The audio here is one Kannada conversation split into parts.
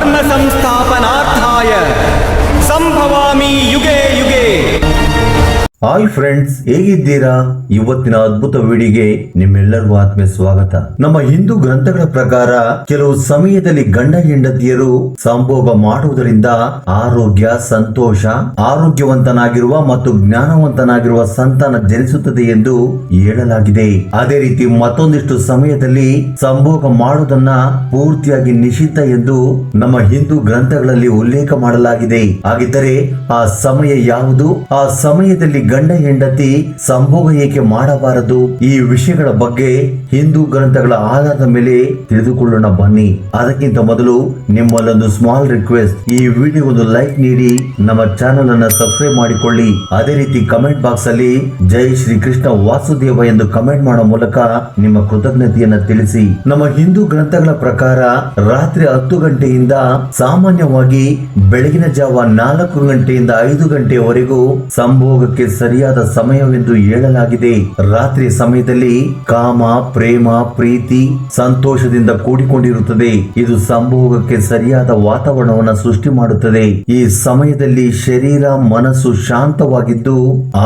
धर्म संस्थापनार्थाय संभवामि युगे युगे। ಹಾಯ್ ಫ್ರೆಂಡ್ಸ್, ಹೇಗಿದ್ದೀರಾ? ಇವತ್ತಿನ ಅದ್ಭುತ ವಿಡಿಯೋಗೆ ನಿಮ್ಮೆಲ್ಲರಿಗೂ ಆತ್ಮೀಯ ಸ್ವಾಗತ. ನಮ್ಮ ಹಿಂದೂ ಗ್ರಂಥಗಳ ಪ್ರಕಾರ ಕೆಲವು ಸಮಯದಲ್ಲಿ ಗಂಡ ಹೆಂಡತಿಯರು ಸಂಭೋಗ ಮಾಡುವುದರಿಂದ ಆರೋಗ್ಯ, ಸಂತೋಷ, ಆರೋಗ್ಯವಂತನಾಗಿರುವ ಮತ್ತು ಜ್ಞಾನವಂತನಾಗಿರುವ ಸಂತಾನ ಜನಿಸುತ್ತದೆ ಎಂದು ಹೇಳಲಾಗಿದೆ. ಅದೇ ರೀತಿ ಮತ್ತೊಂದಿಷ್ಟು ಸಮಯದಲ್ಲಿ ಸಂಭೋಗ ಮಾಡುವುದನ್ನ ಪೂರ್ತಿಯಾಗಿ ನಿಷಿದ್ಧ ಎಂದು ನಮ್ಮ ಹಿಂದೂ ಗ್ರಂಥಗಳಲ್ಲಿ ಉಲ್ಲೇಖ ಮಾಡಲಾಗಿದೆ. ಹಾಗಿದ್ದರೆ ಆ ಸಮಯ ಯಾವುದು? ಆ ಸಮಯದಲ್ಲಿ ಗಂಡ ಹೆಂಡತಿ ಸಂಭೋಗ ಏಕೆ ಮಾಡಬಾರದು? ಈ ವಿಷಯಗಳ ಬಗ್ಗೆ ಹಿಂದೂ ಗ್ರಂಥಗಳ ಆಧಾರದ ಮೇಲೆ ತಿಳಿದುಕೊಳ್ಳೋಣ ಬನ್ನಿ. ಅದಕ್ಕಿಂತ ಮೊದಲು ನಿಮ್ಮಲ್ಲೊಂದು ಸ್ಮಾಲ್ ರಿಕ್ವೆಸ್ಟ್, ಈ ವಿಡಿಯೋ ಒಂದು ಲೈಕ್ ನೀಡಿ ನಮ್ಮ ಚಾನೆಲ್ ಅನ್ನು ಸಬ್ಸ್ಕ್ರೈಬ್ ಮಾಡಿಕೊಳ್ಳಿ. ಅದೇ ರೀತಿ ಕಮೆಂಟ್ ಬಾಕ್ಸ್ ಅಲ್ಲಿ ಜೈ ಶ್ರೀ ಕೃಷ್ಣ ವಾಸುದೇವ ಎಂದು ಕಮೆಂಟ್ ಮಾಡೋ ಮೂಲಕ ನಿಮ್ಮ ಕೃತಜ್ಞತೆಯನ್ನ ತಿಳಿಸಿ. ನಮ್ಮ ಹಿಂದೂ ಗ್ರಂಥಗಳ ಪ್ರಕಾರ ರಾತ್ರಿ 10 ಗಂಟೆಯಿಂದ ಸಾಮಾನ್ಯವಾಗಿ ಬೆಳಗಿನ ಜಾವ 4 ಗಂಟೆಯಿಂದ 5 ಗಂಟೆಯವರೆಗೂ ಸಂಭೋಗಕ್ಕೆ ಸರಿಯಾದ ಸಮಯವೆಂದು ಹೇಳಲಾಗಿದೆ. ರಾತ್ರಿ ಸಮಯದಲ್ಲಿ ಕಾಮ, ಪ್ರೇಮ, ಪ್ರೀತಿ, ಸಂತೋಷದಿಂದ ಕೂಡಿಕೊಂಡಿರುತ್ತದೆ. ಇದು ಸಂಭೋಗಕ್ಕೆ ಸರಿಯಾದ ವಾತಾವರಣವನ್ನು ಸೃಷ್ಟಿ ಮಾಡುತ್ತದೆ. ಈ ಸಮಯದಲ್ಲಿ ಶರೀರ, ಮನಸ್ಸು ಶಾಂತವಾಗಿದ್ದು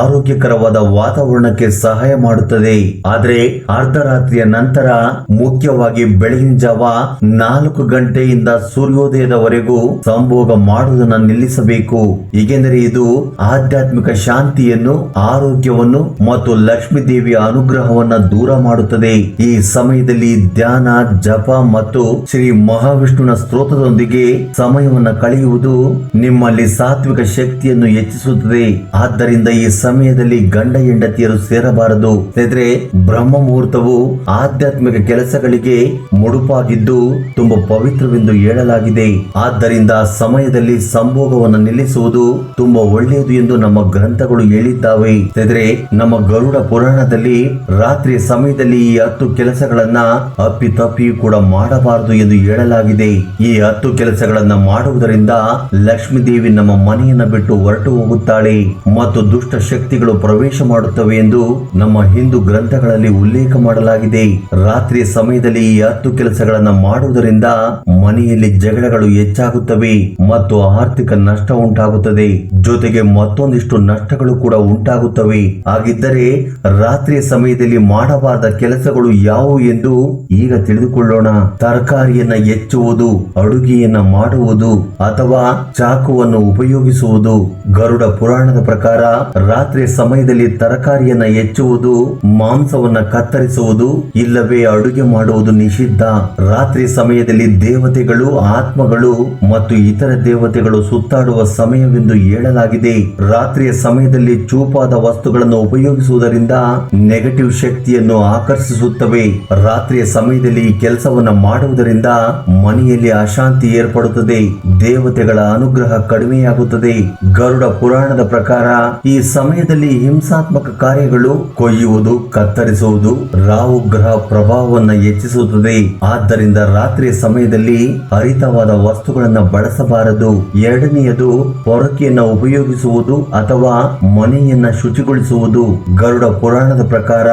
ಆರೋಗ್ಯಕರವಾದ ವಾತಾವರಣಕ್ಕೆ ಸಹಾಯ ಮಾಡುತ್ತದೆ. ಆದರೆ ಅರ್ಧರಾತ್ರಿಯ ನಂತರ, ಮುಖ್ಯವಾಗಿ ಬೆಳಗಿನ ಜಾವ 4 ಗಂಟೆಯಿಂದ ಸೂರ್ಯೋದಯದವರೆಗೂ ಸಂಭೋಗ ಮಾಡುವುದನ್ನು ನಿಲ್ಲಿಸಬೇಕು. ಏಕೆಂದರೆ ಇದು ಆಧ್ಯಾತ್ಮಿಕ ಶಾಂತಿಯನ್ನು, ಆರೋಗ್ಯವನ್ನು ಮತ್ತು ಲಕ್ಷ್ಮೀ ದೇವಿಯ ಅನುಗ್ರಹವನ್ನ ದೂರ ಮಾಡುತ್ತದೆ. ಈ ಸಮಯದಲ್ಲಿ ಧ್ಯಾನ, ಜಪ ಮತ್ತು ಶ್ರೀ ಮಹಾವಿಷ್ಣುವಿನ ಸ್ತೋತ್ರದೊಂದಿಗೆ ಸಮಯವನ್ನ ಕಳೆಯುವುದು ನಿಮ್ಮಲ್ಲಿ ಸಾತ್ವಿಕ ಶಕ್ತಿಯನ್ನು ಹೆಚ್ಚಿಸುತ್ತದೆ. ಆದ್ದರಿಂದ ಈ ಸಮಯದಲ್ಲಿ ಗಂಡ ಹೆಂಡತಿಯರು ಸೇರಬಾರದು. ಯಾಕಂದ್ರೆ ಬ್ರಹ್ಮ ಮುಹೂರ್ತವು ಆಧ್ಯಾತ್ಮಿಕ ಕೆಲಸಗಳಿಗೆ ಮುಡುಪಾಗಿದ್ದು ತುಂಬಾ ಪವಿತ್ರವೆಂದು ಹೇಳಲಾಗಿದೆ. ಆದ್ದರಿಂದ ಸಮಯದಲ್ಲಿ ಸಂಭೋಗವನ್ನು ನಿಲ್ಲಿಸುವುದು ತುಂಬಾ ಒಳ್ಳೆಯದು ಎಂದು ನಮ್ಮ ಗ್ರಂಥಗಳು ಹೇಳಿದ್ದಾವೆ. ನಮ್ಮ ಗರುಡ ಪುರಾಣದಲ್ಲಿ ರಾತ್ರಿ ಸಮಯದಲ್ಲಿ ಈ 10 ಕೆಲಸಗಳನ್ನ ಅಪ್ಪಿತಪ್ಪಿ ಕೂಡ ಮಾಡಬಾರದು ಎಂದು ಹೇಳಲಾಗಿದೆ. ಈ 10 ಕೆಲಸಗಳನ್ನ ಮಾಡುವುದರಿಂದ ಲಕ್ಷ್ಮೀ ದೇವಿ ನಮ್ಮ ಮನೆಯನ್ನ ಬಿಟ್ಟು ಹೊರಟು ಹೋಗುತ್ತಾಳೆ ಮತ್ತು ದುಷ್ಟ ಶಕ್ತಿಗಳು ಪ್ರವೇಶ ಮಾಡುತ್ತವೆ ಎಂದು ನಮ್ಮ ಹಿಂದೂ ಗ್ರಂಥಗಳಲ್ಲಿ ಉಲ್ಲೇಖ ಮಾಡಲಾಗಿದೆ. ರಾತ್ರಿ ಸಮಯದಲ್ಲಿ ಈ 10 ಕೆಲಸಗಳನ್ನ ಮಾಡುವುದರಿಂದ ಮನೆಯಲ್ಲಿ ಜಗಳಗಳು ಹೆಚ್ಚಾಗುತ್ತವೆ ಮತ್ತು ಆರ್ಥಿಕ ನಷ್ಟ ಉಂಟಾಗುತ್ತದೆ. ಜೊತೆಗೆ ಮತ್ತೊಂದಿಷ್ಟು ನಷ್ಟಗಳು ಕೂಡ ಉಂಟಾಗುತ್ತವೆ. ಹಾಗಿದ್ದರೆ ರಾತ್ರಿಯ ಸಮಯದಲ್ಲಿ ಮಾಡಬಾರದ ಕೆಲಸಗಳು ಯಾವುವು ಎಂದು ಈಗ ತಿಳಿದುಕೊಳ್ಳೋಣ. ತರಕಾರಿಯನ್ನ ಹೆಚ್ಚುವುದು, ಅಡುಗೆಯನ್ನ ಮಾಡುವುದು ಅಥವಾ ಚಾಕುವನ್ನು ಉಪಯೋಗಿಸುವುದು. ಗರುಡ ಪುರಾಣದ ಪ್ರಕಾರ ರಾತ್ರಿಯ ಸಮಯದಲ್ಲಿ ತರಕಾರಿಯನ್ನ ಹೆಚ್ಚುವುದು, ಮಾಂಸವನ್ನ ಕತ್ತರಿಸುವುದು ಇಲ್ಲವೇ ಅಡುಗೆ ಮಾಡುವುದು ನಿಷಿದ್ಧ. ರಾತ್ರಿ ಸಮಯದಲ್ಲಿ ದೇವತೆಗಳು, ಆತ್ಮಗಳು ಮತ್ತು ಇತರ ದೇವತೆಗಳು ಸುತ್ತಾಡುವ ಸಮಯವೆಂದು ಹೇಳಲಾಗಿದೆ. ರಾತ್ರಿಯ ಸಮಯದಲ್ಲಿ ಚೂಪಾದ ವಸ್ತುಗಳನ್ನು ಉಪಯೋಗಿಸುವುದರಿಂದ ನೆಗೆಟಿವ್ ಶಕ್ತಿಯನ್ನು ಆಕರ್ಷಿಸುತ್ತವೆ. ರಾತ್ರಿಯ ಸಮಯದಲ್ಲಿ ಈ ಕೆಲಸವನ್ನ ಮಾಡುವುದರಿಂದ ಮನೆಯಲ್ಲಿ ಅಶಾಂತಿ ಏರ್ಪಡುತ್ತದೆ, ದೇವತೆಗಳ ಅನುಗ್ರಹ ಕಡಿಮೆಯಾಗುತ್ತದೆ. ಗರುಡ ಪುರಾಣದ ಪ್ರಕಾರ ಈ ಸಮಯದಲ್ಲಿ ಹಿಂಸಾತ್ಮಕ ಕಾರ್ಯಗಳು, ಕೊಯ್ಯುವುದು, ಕತ್ತರಿಸುವುದು ರಾಹು ಗ್ರಹ ಪ್ರಭಾವವನ್ನು ಹೆಚ್ಚಿಸುತ್ತದೆ. ಆದ್ದರಿಂದ ರಾತ್ರಿಯ ಸಮಯದಲ್ಲಿ ಹರಿತವಾದ ವಸ್ತುಗಳನ್ನ ಬಳಸಬಾರದು. ಎರಡನೆಯದು ಪೊರಕೆಯನ್ನ ಉಪಯೋಗಿಸುವುದು ಅಥವಾ ಮನೆಯನ್ನ ಶುಚಿಗೊಳಿಸುವುದು. ಗರುಡ ಪುರಾಣದ ಪ್ರಕಾರ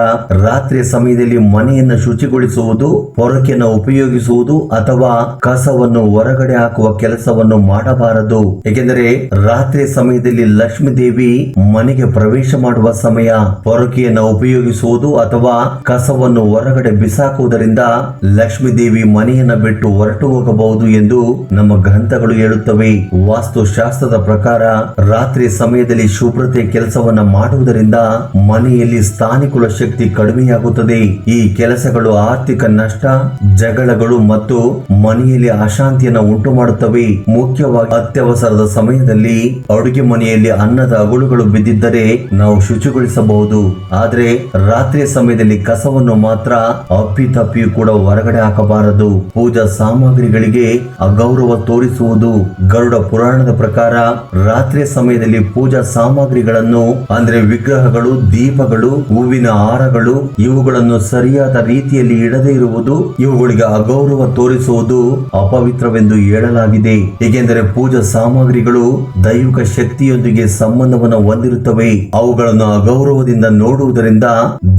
ರಾತ್ರಿಯ ಸಮಯದಲ್ಲಿ ಮನೆಯನ್ನು ಶುಚಿಗೊಳಿಸುವುದು, ಪೊರಕೆಯನ್ನು ಉಪಯೋಗಿಸುವುದು ಅಥವಾ ಕಸವನ್ನು ಹೊರಗಡೆ ಹಾಕುವ ಕೆಲಸವನ್ನು ಮಾಡಬಾರದು. ಏಕೆಂದರೆ ರಾತ್ರಿಯ ಸಮಯದಲ್ಲಿ ಲಕ್ಷ್ಮೀ ದೇವಿ ಮನೆಗೆ ಪ್ರವೇಶ ಮಾಡುವ ಸಮಯ. ಪೊರಕೆಯನ್ನು ಉಪಯೋಗಿಸುವುದು ಅಥವಾ ಕಸವನ್ನು ಹೊರಗಡೆ ಬಿಸಾಕುವುದರಿಂದ ಲಕ್ಷ್ಮೀ ದೇವಿ ಮನೆಯನ್ನ ಬಿಟ್ಟು ಹೊರಟು ಹೋಗಬಹುದು ಎಂದು ನಮ್ಮ ಗ್ರಂಥಗಳು ಹೇಳುತ್ತವೆ. ವಾಸ್ತುಶಾಸ್ತ್ರದ ಪ್ರಕಾರ ರಾತ್ರಿ ಸಮಯದಲ್ಲಿ ಶುಭ್ರತೆ ಕೆಲಸವನ್ನ ಮಾಡುವುದರಿಂದ ಮನೆಯಲ್ಲಿ ಸ್ಥಾನಿಕುಲ ಶಕ್ತಿ ಕಡಿಮೆಯಾಗುತ್ತದೆ. ಈ ಕೆಲಸಗಳು ಆರ್ಥಿಕ ನಷ್ಟ, ಜಗಳಗಳು ಮತ್ತು ಮನೆಯಲ್ಲಿ ಅಶಾಂತಿಯನ್ನು ಉಂಟು ಮಾಡುತ್ತವೆ. ಮುಖ್ಯವಾಗಿ ಅತ್ಯವಸರದ ಸಮಯದಲ್ಲಿ ಅಡುಗೆ ಮನೆಯಲ್ಲಿ ಅನ್ನದ ಅಗುಳುಗಳು ಬಿದ್ದಿದ್ದರೆ ನಾವು ಶುಚಿಗೊಳಿಸಬಹುದು. ಆದರೆ ರಾತ್ರಿಯ ಸಮಯದಲ್ಲಿ ಕಸವನ್ನು ಮಾತ್ರ ಅಪ್ಪಿತಪ್ಪಿಯೂ ಕೂಡ ಹೊರಗಡೆ ಹಾಕಬಾರದು. ಪೂಜಾ ಸಾಮಗ್ರಿಗಳಿಗೆ ಅಗೌರವ ತೋರಿಸುವುದು. ಗರುಡ ಪುರಾಣದ ಪ್ರಕಾರ ರಾತ್ರಿಯ ಸಮಯದಲ್ಲಿ ಪೂಜಾ ಸಾಮಗ್ರಿಗಳನ್ನು ಅಂದ್ರೆ ವಿಗ್ರಹಗಳು, ದೀಪಗಳು, ಹೂವಿನ ಹಾರಗಳು ಇವುಗಳನ್ನು ಸರಿಯಾದ ರೀತಿಯಲ್ಲಿ ಇಡದೇ ಇರುವುದು ಇವುಗಳಿಗೆ ಅಗೌರವ ತೋರಿಸುವುದು ಅಪವಿತ್ರವೆಂದು ಹೇಳಲಾಗಿದೆ. ಏಕೆಂದರೆ ಪೂಜಾ ಸಾಮಗ್ರಿಗಳು ದೈವಿಕ ಶಕ್ತಿಯೊಂದಿಗೆ ಸಂಬಂಧವನ್ನು ಹೊಂದಿರುತ್ತವೆ. ಅವುಗಳನ್ನು ಅಗೌರವದಿಂದ ನೋಡುವುದರಿಂದ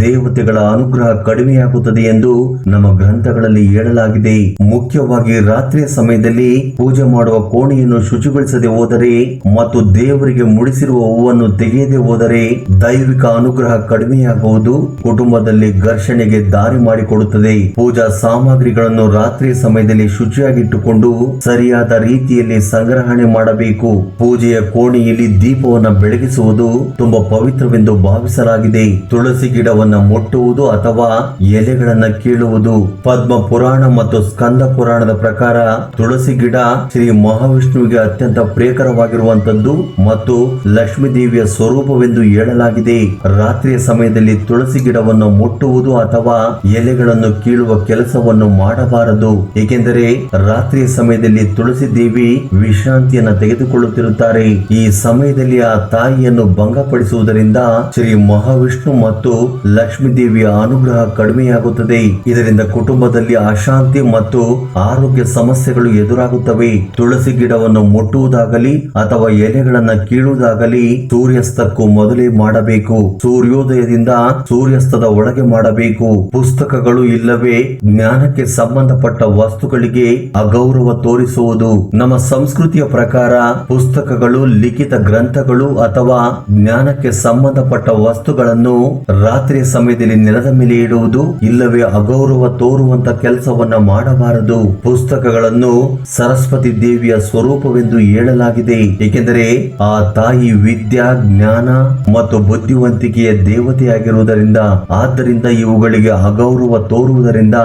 ದೇವತೆಗಳ ಅನುಗ್ರಹ ಕಡಿಮೆಯಾಗುತ್ತದೆ ಎಂದು ನಮ್ಮ ಗ್ರಂಥಗಳಲ್ಲಿ ಹೇಳಲಾಗಿದೆ. ಮುಖ್ಯವಾಗಿ ರಾತ್ರಿಯ ಸಮಯದಲ್ಲಿ ಪೂಜೆ ಮಾಡುವ ಕೋಣೆಯನ್ನು ಶುಚಿಗೊಳಿಸದೆ ಹೋದರೆ ಮತ್ತು ದೇವರಿಗೆ ಮುಡಿಸಿರುವ ಹೂವನ್ನು ತೆಗೆಯದೆ ಹೋದರೆ ದೈವಿಕ ಅನುಗ್ರಹ ಕಡಿಮೆಯಾಗುವುದು, ಕುಟುಂಬದಲ್ಲಿ ಘರ್ಷಣೆಗೆ ದಾರಿ ಮಾಡಿಕೊಡುತ್ತದೆ. ಪೂಜಾ ಸಾಮಗ್ರಿಗಳನ್ನು ರಾತ್ರಿಯ ಸಮಯದಲ್ಲಿ ಶುಚಿಯಾಗಿಟ್ಟುಕೊಂಡು ಸರಿಯಾದ ರೀತಿಯಲ್ಲಿ ಸಂಗ್ರಹಣೆ ಮಾಡಬೇಕು. ಪೂಜೆಯ ಕೋಣೆಯಲ್ಲಿ ದೀಪವನ್ನು ಬೆಳಗಿಸುವುದು ತುಂಬಾ ಪವಿತ್ರವೆಂದು ಭಾವಿಸಲಾಗಿದೆ. ತುಳಸಿ ಗಿಡವನ್ನ ಮುಟ್ಟುವುದು ಅಥವಾ ಎಲೆಗಳನ್ನ ಕೀಳುವುದು. ಪದ್ಮ ಪುರಾಣ ಮತ್ತು ಸ್ಕಂದ ಪುರಾಣದ ಪ್ರಕಾರ ತುಳಸಿ ಗಿಡ ಶ್ರೀ ಮಹಾವಿಷ್ಣುವಿಗೆ ಅತ್ಯಂತ ಪ್ರಿಯಕರವಾಗಿರುವಂತದ್ದು ಮತ್ತು ಲಕ್ಷ್ಮೀ ದೇವಿಯ ಸ್ವರೂಪವೆಂದು ಹೇಳಲಾಗಿದೆ. ರಾತ್ರಿಯ ಸಮಯದಲ್ಲಿ ತುಳಸಿ ಗಿಡವನ್ನು ಮುಟ್ಟುವುದು ಅಥವಾ ಎಲೆಗಳನ್ನು ಕೀಳುವ ಕೆಲಸವನ್ನು ಮಾಡಬಾರದು. ಏಕೆಂದರೆ ರಾತ್ರಿಯ ಸಮಯದಲ್ಲಿ ತುಳಸಿ ದೇವಿ ವಿಶ್ರಾಂತಿಯನ್ನ ತೆಗೆದುಕೊಳ್ಳುತ್ತಿರುತ್ತಾರೆ. ಈ ಸಮಯದಲ್ಲಿ ಆ ತಾಯಿಯನ್ನು ಭಂಗಪಡಿಸುವುದರಿಂದ ಶ್ರೀ ಮಹಾವಿಷ್ಣು ಮತ್ತು ಲಕ್ಷ್ಮೀ ದೇವಿಯ ಅನುಗ್ರಹ ಕಡಿಮೆಯಾಗುತ್ತದೆ. ಇದರಿಂದ ಕುಟುಂಬದಲ್ಲಿ ಅಶಾಂತಿ ಮತ್ತು ಆರೋಗ್ಯ ಸಮಸ್ಯೆಗಳು ಎದುರಾಗುತ್ತವೆ. ತುಳಸಿ ಗಿಡವನ್ನು ಮುಟ್ಟುವುದಾಗಲಿ ಅಥವಾ ಎಲೆಗಳನ್ನ ಕೀಳುವುದಾಗಲಿ ಸೂರ್ಯಾಸ್ತಕ್ಕೂ ಮೊದಲೇ ಮಾಡಬೇಕು. ಸೂರ್ಯೋದಯದಿಂದ ಸೂರ್ಯಾಸ್ತದ ಒಳಗೆ ಮಾಡಬೇಕು. ಪುಸ್ತಕಗಳು ಇಲ್ಲವೇ ಜ್ಞಾನಕ್ಕೆ ಸಂಬಂಧಪಟ್ಟ ವಸ್ತುಗಳಿಗೆ ಅಗೌರವ ತೋರಿಸುವುದು. ನಮ್ಮ ಸಂಸ್ಕೃತಿಯ ಪ್ರಕಾರ ಪುಸ್ತಕಗಳು, ಲಿಖಿತ ಗ್ರಂಥಗಳು ಅಥವಾ ಜ್ಞಾನಕ್ಕೆ ಸಂಬಂಧಪಟ್ಟ ವಸ್ತುಗಳನ್ನು ರಾತ್ರಿಯ ಸಮಯದಲ್ಲಿ ನೆಲದ ಮೇಲೆ ಇಡುವುದು ಇಲ್ಲವೇ ಅಗೌರವ ತೋರುವಂತ ಕೆಲಸವನ್ನ ಮಾಡಬಾರದು. ಪುಸ್ತಕಗಳನ್ನು ಸರಸ್ವತಿ ದೇವಿಯ ಸ್ವರೂಪವೆಂದು ಹೇಳಲಾಗಿದೆ. ಏಕೆಂದರೆ ಆ ತಾಯಿ ವಿದ್ಯಾ, ಜ್ಞಾನ ಮತ್ತು ಬುದ್ಧಿವಂತಿಕೆಯ ದೇವತೆಯಾಗಿರುವುದರಿಂದ. ಆದ್ದರಿಂದ ಇವುಗಳಿಗೆ ಅಗೌರವ ತೋರುವುದರಿಂದ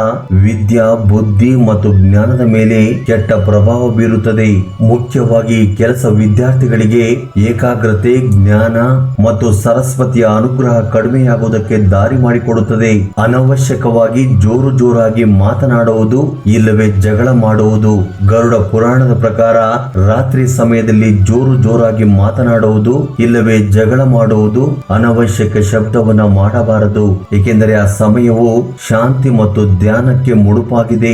ವಿದ್ಯಾ, ಬುದ್ಧಿ ಮತ್ತು ಜ್ಞಾನದ ಮೇಲೆ ಕೆಟ್ಟ ಪ್ರಭಾವ ಬೀರುತ್ತದೆ. ಮುಖ್ಯವಾಗಿ ಕೆಲಸ ವಿದ್ಯಾರ್ಥಿಗಳಿಗೆ ಏಕಾಗ್ರತೆ, ಜ್ಞಾನ ಮತ್ತು ಸರಸ್ವತಿಯ ಅನುಗ್ರಹ ಕಡಿಮೆಯಾಗುವುದಕ್ಕೆ ದಾರಿ ಮಾಡಿಕೊಡುತ್ತದೆ. ಅನವಶ್ಯಕವಾಗಿ ಜೋರಾಗಿ ಮಾತನಾಡುವುದು ಇಲ್ಲವೇ ಜಗಳ ಮಾಡುವುದು. ಗರುಡ ಪುರಾಣದ ಪ್ರಕಾರ ರಾತ್ರಿ ಸಮಯದಲ್ಲಿ ಜೋರಾಗಿ ಮಾತನಾಡುವುದು ಇಲ್ಲವೇ ಜಗಳ ಮಾಡುವುದು, ಅನವಶ್ಯಕ ಶಬ್ದವನ್ನ ಮಾಡಬಾರದು. ಏಕೆಂದರೆ ಆ ಸಮಯವು ಶಾಂತಿ ಮತ್ತು ಧ್ಯಾನಕ್ಕೆ ಮುಡುಪಾಗಿದೆ.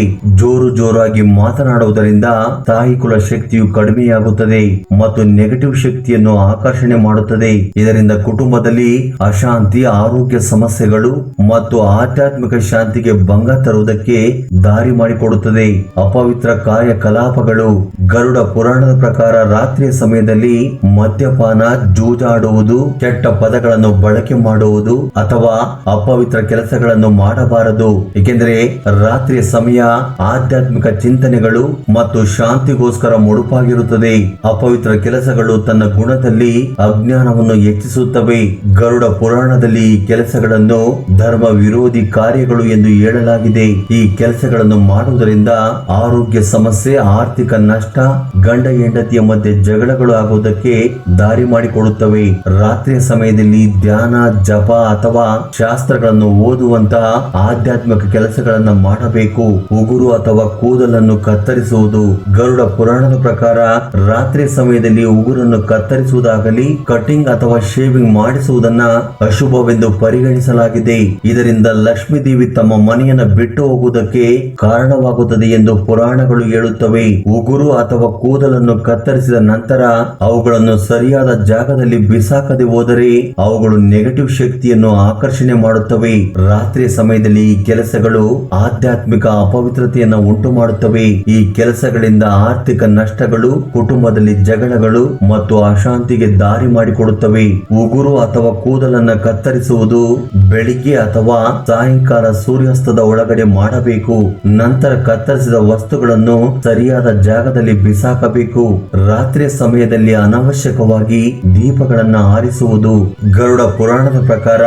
ಜೋರಾಗಿ ಮಾತನಾಡುವುದರಿಂದ ತಾಯಿ ಕುಲ ಶಕ್ತಿಯು ಕಡಿಮೆಯಾಗುತ್ತದೆ ಮತ್ತು ನೆಗೆಟಿವ್ ಶಕ್ತಿಯನ್ನು ಆಕರ್ಷಣೆ ಮಾಡುತ್ತದೆ. ಇದರಿಂದ ಕುಟುಂಬದಲ್ಲಿ ಅಶಾಂತಿ, ಆರೋಗ್ಯ ಸಮಸ್ಯೆಗಳು ಮತ್ತು ಆಧ್ಯಾತ್ಮಿಕ ಶಾಂತಿಗೆ ಭಂಗ ತರುವುದಕ್ಕೆ ದಾರಿ ಮಾಡಿಕೊಡುತ್ತದೆ. ಅಪವಿತ್ರ ಕಾರ್ಯಕಲಾಪಗಳು. ಗರುಡ ಪುರಾಣದ ಪ್ರಕಾರ ರಾತ್ರಿಯ ಸಮಯದಲ್ಲಿ ಮದ್ಯಪಾನ, ಜೂಜಾಡುವುದು, ಕೆಟ್ಟ ಪದಗಳನ್ನು ಬಳಕೆ ಮಾಡುವುದು ಅಥವಾ ಅಪವಿತ್ರ ಕೆಲಸಗಳನ್ನು ಮಾಡಬಾರದು. ಏಕೆಂದರೆ ರಾತ್ರಿಯ ಸಮಯ ಆಧ್ಯಾತ್ಮಿಕ ಚಿಂತನೆಗಳು ಮತ್ತು ಶಾಂತಿಗೋಸ್ಕರ ಮುಡುಪಾಗಿರುತ್ತದೆ. ಅಪವಿತ್ರ ಕೆಲಸಗಳು ತನ್ನ ಗುಣದಲ್ಲಿ ಅಜ್ಞಾನವನ್ನು ಹೆಚ್ಚಿಸುತ್ತವೆ. ಗರುಡ ಪುರಾಣದಲ್ಲಿ ಈ ಕೆಲಸಗಳನ್ನು ಧರ್ಮ ವಿರೋಧಿ ಕಾರ್ಯಗಳು ಎಂದು ಹೇಳಲಾಗಿದೆ. ಈ ಕೆಲಸಗಳನ್ನು ಮಾಡುವುದರಿಂದ ಆರೋಗ್ಯ ಸಮಸ್ಯೆ, ಆರ್ಥಿಕ ನಷ್ಟ, ಗಂಡ ಹೆಂಡತಿಯ ಮಧ್ಯೆ ಜಗಳಗಳು ಆಗುವುದಕ್ಕೆ ದಾರಿ ಮಾಡಿಕೊಡುತ್ತವೆ. ರಾತ್ರಿಯ ಸಮಯದಲ್ಲಿ ಧ್ಯಾನ, ಜಪ ಅಥವಾ ಶಾಸ್ತ್ರಗಳನ್ನು ಓದುವಂತಹ ಆಧ್ಯಾತ್ಮಿಕ ಕೆಲಸಗಳನ್ನು ಮಾಡಬೇಕು. ಉಗುರು ಅಥವಾ ಕೂದಲನ್ನು ಕತ್ತರಿಸುವುದು. ಗರುಡ ಪುರಾಣದ ಪ್ರಕಾರ ರಾತ್ರಿ ಸಮಯದಲ್ಲಿ ಉಗುರನ್ನು ಕತ್ತರಿಸುವುದಾಗಲಿ ಕಟಿಂಗ್ ಅಥವಾ ಶೇವಿಂಗ್ ಮಾಡಿಸುವುದನ್ನ ಅಶುಭವೆಂದು ಪರಿಗಣಿಸಲಾಗಿದೆ. ಇದರಿಂದ ಲಕ್ಷ್ಮೀ ದೇವಿ ತಮ್ಮ ಮನೆಯನ್ನು ಬಿಟ್ಟು ಹೋಗುವುದಕ್ಕೆ ಕಾರಣವಾಗುತ್ತದೆ ಎಂದು ಪುರಾಣಗಳು ಹೇಳುತ್ತವೆ. ಉಗುರು ಅಥವಾ ಕೂದಲನ್ನು ಕತ್ತರಿಸಿದ ನಂತರ ಅವುಗಳನ್ನು ಸರಿಯಾದ ಜಾಗದಲ್ಲಿ ಬಿಸಾಕದೆ ಹೋದರೆ ಅವುಗಳು ನೆಗೆಟಿವ್ ಶಕ್ತಿಯನ್ನು ಆಕರ್ಷಣೆ ಮಾಡುತ್ತವೆ. ರಾತ್ರಿಯ ಸಮಯದಲ್ಲಿ ಈ ಕೆಲಸಗಳು ಆಧ್ಯಾತ್ಮಿಕ ಅಪವಿತ್ರತೆಯನ್ನು ಉಂಟು ಮಾಡುತ್ತವೆ. ಈ ಕೆಲಸಗಳಿಂದ ಆರ್ಥಿಕ ನಷ್ಟಗಳು, ಕುಟುಂಬದಲ್ಲಿ ಜಗಳಗಳು ಮತ್ತು ಅಶಾಂತಿಗೆ ದಾರಿ ಮಾಡಿಕೊಡುತ್ತವೆ. ಉಗುರು ಅಥವಾ ಕೂದಲನ್ನು ಕತ್ತರಿಸುವುದು ಬೆಳಿಗ್ಗೆ ಅಥವಾ ಸಾಯಂಕಾಲ ಸೂರ್ಯಾಸ್ತದ ಒಳಗಡೆ ಮಾಡಬೇಕು. ನಂತರ ಕತ್ತರಿಸಿದ ವಸ್ತುಗಳನ್ನು ಸರಿಯಾದ ಜಾಗದಲ್ಲಿ ಬಿಸಾಕಬೇಕು. ರಾತ್ರಿಯ ಸಮಯದಲ್ಲಿ ಅನವಶ್ಯಕವಾಗಿ ದೀಪಗಳನ್ನು ಆರಿಸುವುದು. ಗರುಡ ಪುರಾಣದ ಪ್ರಕಾರ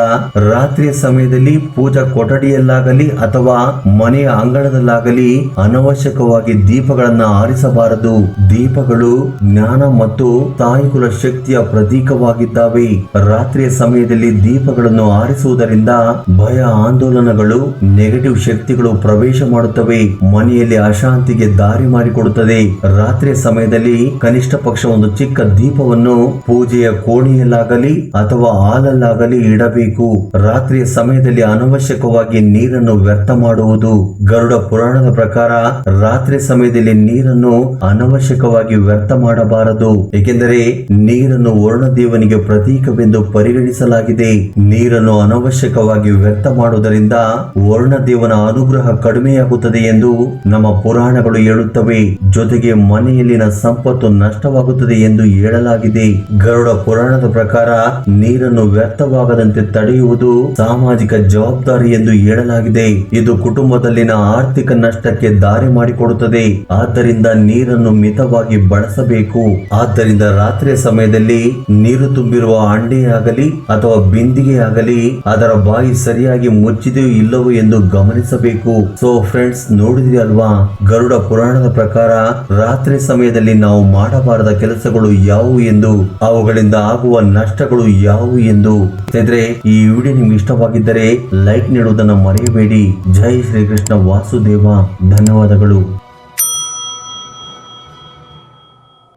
ರಾತ್ರಿಯ ಸಮಯದಲ್ಲಿ ಪೂಜಾ ಕೊಠಡಿಯಲ್ಲಾಗಲಿ ಅಥವಾ ಮನೆಯ ಅಂಗಳದಲ್ಲಾಗಲಿ ಅನವಶ್ಯಕವಾಗಿ ದೀಪಗಳನ್ನು ಆರಿಸಬಾರದು. ದೀಪಗಳು ಜ್ಞಾನ ಮತ್ತು ತಾಯಿಕುಲ ಶಕ್ತಿಯ ಪ್ರತೀಕವಾಗಿದ್ದಾವೆ. ರಾತ್ರಿಯ ಸಮಯದಲ್ಲಿ ದೀಪಗಳನ್ನು ಆರಿಸುವುದರಿಂದ ಭಯ, ಆಂದೋಲನಗಳು, ನೆಗೆಟಿವ್ ಶಕ್ತಿಗಳು ಪ್ರವೇಶ ಮಾಡುತ್ತವೆ. ಮನೆಯಲ್ಲಿ ಅಶಾಂತಿಗೆ ದಾರಿ ಮಾಡಿಕೊಡುತ್ತದೆ. ರಾತ್ರಿಯ ಸಮಯದಲ್ಲಿ ಕನಿಷ್ಠ ಪಕ್ಷ ಒಂದು ಚಿಕ್ಕ ದೀಪವನ್ನು ಪೂಜೆಯ ಕೋಣೆಯಲ್ಲಾಗಲಿ ಅಥವಾ ಹಾಲಲ್ಲಾಗಲಿ ಇಡಬೇಕು. ರಾತ್ರಿಯ ಸಮಯದಲ್ಲಿ ಅನವಶ್ಯಕ ಅನವಶ್ಯಕವಾಗಿ ನೀರನ್ನು ವ್ಯರ್ಥ ಮಾಡುವುದು. ಗರುಡ ಪುರಾಣದ ಪ್ರಕಾರ ರಾತ್ರಿ ಸಮಯದಲ್ಲಿ ನೀರನ್ನು ಅನವಶ್ಯಕವಾಗಿ ವ್ಯರ್ಥ ಮಾಡಬಾರದು, ಏಕೆಂದರೆ ನೀರನ್ನು ವರುಣದೇವನಿಗೆ ಪ್ರತೀಕವೆಂದು ಪರಿಗಣಿಸಲಾಗಿದೆ. ನೀರನ್ನು ಅನವಶ್ಯಕವಾಗಿ ವ್ಯರ್ಥ ಮಾಡುವುದರಿಂದ ವರುಣದೇವನ ಅನುಗ್ರಹ ಕಡಿಮೆಯಾಗುತ್ತದೆ ಎಂದು ನಮ್ಮ ಪುರಾಣಗಳು ಹೇಳುತ್ತವೆ. ಜೊತೆಗೆ ಮನೆಯಲ್ಲಿನ ಸಂಪತ್ತು ನಷ್ಟವಾಗುತ್ತದೆ ಎಂದು ಹೇಳಲಾಗಿದೆ. ಗರುಡ ಪುರಾಣದ ಪ್ರಕಾರ ನೀರನ್ನು ವ್ಯರ್ಥವಾಗದಂತೆ ತಡೆಯುವುದು ಸಾಮಾಜಿಕ ಜವಾಬ್ದಾರಿ ಎಂದು ಹೇಳಲಾಗಿದೆ. ಇದು ಕುಟುಂಬದಲ್ಲಿನ ಆರ್ಥಿಕ ನಷ್ಟಕ್ಕೆ ದಾರಿ ಮಾಡಿಕೊಡುತ್ತದೆ. ಆದ್ದರಿಂದ ನೀರನ್ನು ಮಿತವಾಗಿ ಬಳಸಬೇಕು. ಆದ್ದರಿಂದ ರಾತ್ರಿಯ ಸಮಯದಲ್ಲಿ ನೀರು ತುಂಬಿರುವ ಹಂಡೆಯಾಗಲಿ ಅಥವಾ ಬಿಂದಿಗೆ ಆಗಲಿ ಅದರ ಬಾಯಿ ಸರಿಯಾಗಿ ಮುಚ್ಚಿದೆಯೋ ಇಲ್ಲವೋ ಎಂದು ಗಮನಿಸಬೇಕು. ಸೊ ಫ್ರೆಂಡ್ಸ್, ನೋಡಿದ್ರಿ ಅಲ್ವಾ, ಗರುಡ ಪುರಾಣದ ಪ್ರಕಾರ ರಾತ್ರಿ ಸಮಯದಲ್ಲಿ ನಾವು ಮಾಡಬಾರದ ಕೆಲಸಗಳು ಯಾವುವು ಎಂದು, ಅವುಗಳಿಂದ ಆಗುವ ನಷ್ಟಗಳು ಯಾವುವು ಎಂದು. ಸ್ನೇಹಿತರೆ, ಈ ವಿಡಿಯೋ ನಿಮ್ಗೆ ಇಷ್ಟವಾಗಿದ್ದರೆ ಲೈಕ್ ನೀಡುವುದನ್ನು ಮರೆಯಬೇಡಿ. ಜೈ ಶ್ರೀಕೃಷ್ಣ ವಾಸುದೇವ. ಧನ್ಯವಾದಗಳು.